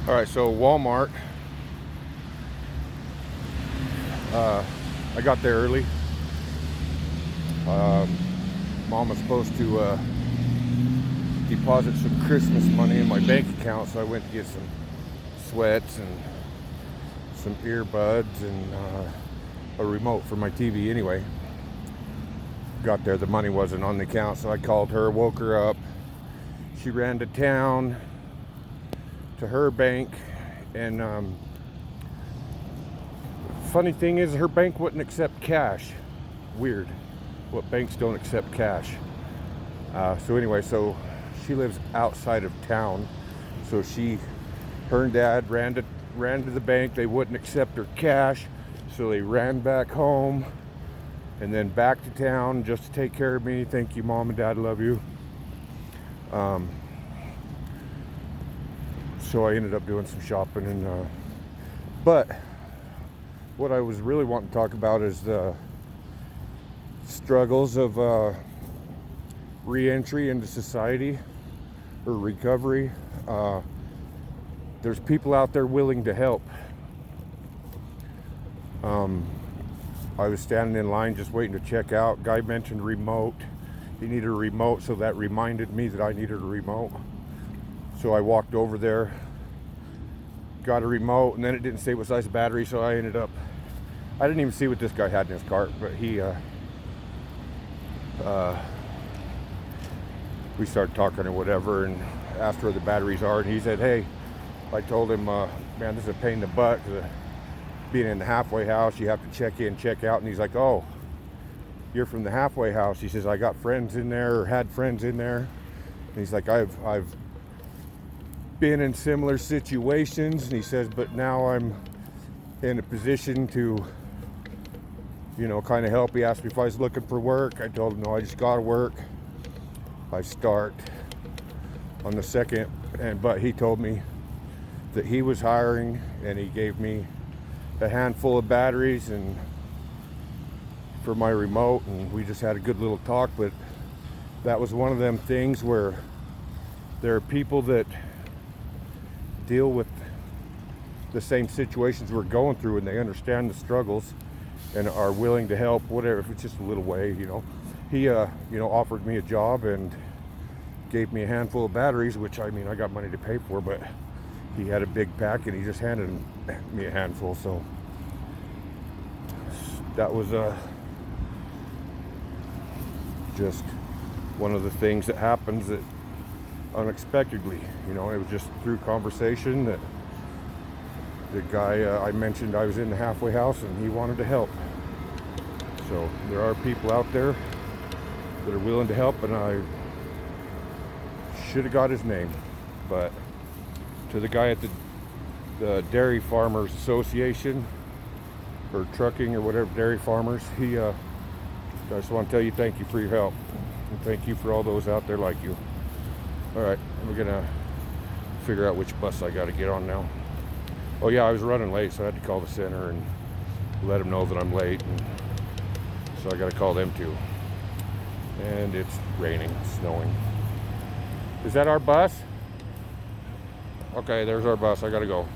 All right, so Walmart. I got there early. Mom was supposed to deposit some Christmas money in my bank account, so I went to get some sweats and some earbuds and a remote for my TV. Anyway, got there, the money wasn't on the account, so I called her, woke her up. She ran to town to her bank, and funny thing is, her bank wouldn't accept cash. Weird. What banks don't accept cash? So anyway, so she lives outside of town. So her and Dad ran to the bank. They wouldn't accept her cash, so they ran back home and then back to town just to take care of me. Thank you, Mom and Dad. Love you. So I ended up doing some shopping, and but what I was really wanting to talk about is the struggles of re-entry into society or recovery. There's people out there willing to help. I was standing in line just waiting to check out. Guy mentioned remote. He needed a remote, so that reminded me that I needed a remote. So I walked over there, got a remote, and then it didn't say what size battery, so I didn't even see what this guy had in his cart, but we started talking or whatever, and asked where the batteries are, and he said, hey, I told him, man, this is a pain in the butt, because being in the halfway house, you have to check in, check out, and he's like, oh, you're from the halfway house. He says, I got friends in there, or had friends in there, and he's like, I've been in similar situations, and he says, but now I'm in a position to, kind of help. He asked me if I was looking for work. I told him, no, I just got to work. I start on the 2nd, but he told me that he was hiring, and he gave me a handful of batteries and for my remote, and we just had a good little talk. But that was one of them things where there are people that deal with the same situations we're going through, and they understand the struggles and are willing to help, whatever, if it's just a little way. He offered me a job and gave me a handful of batteries, which I got money to pay for, but he had a big pack and he just handed me a handful. So that was just one of the things that happens that unexpectedly, it was just through conversation that the guy I mentioned, I was in the halfway house and he wanted to help. So there are people out there that are willing to help, and I should have got his name, but to the guy at the Dairy Farmers Association, or trucking or whatever, dairy farmers, I just want to tell you thank you for your help, and thank you for all those out there like you. All right, we're gonna figure out which bus I got to get on now. Oh yeah, I was running late, so I had to call the center and let them know that I'm late, and so I got to call them too. And it's raining, snowing. Is that our bus? Okay, there's our bus. I got to go.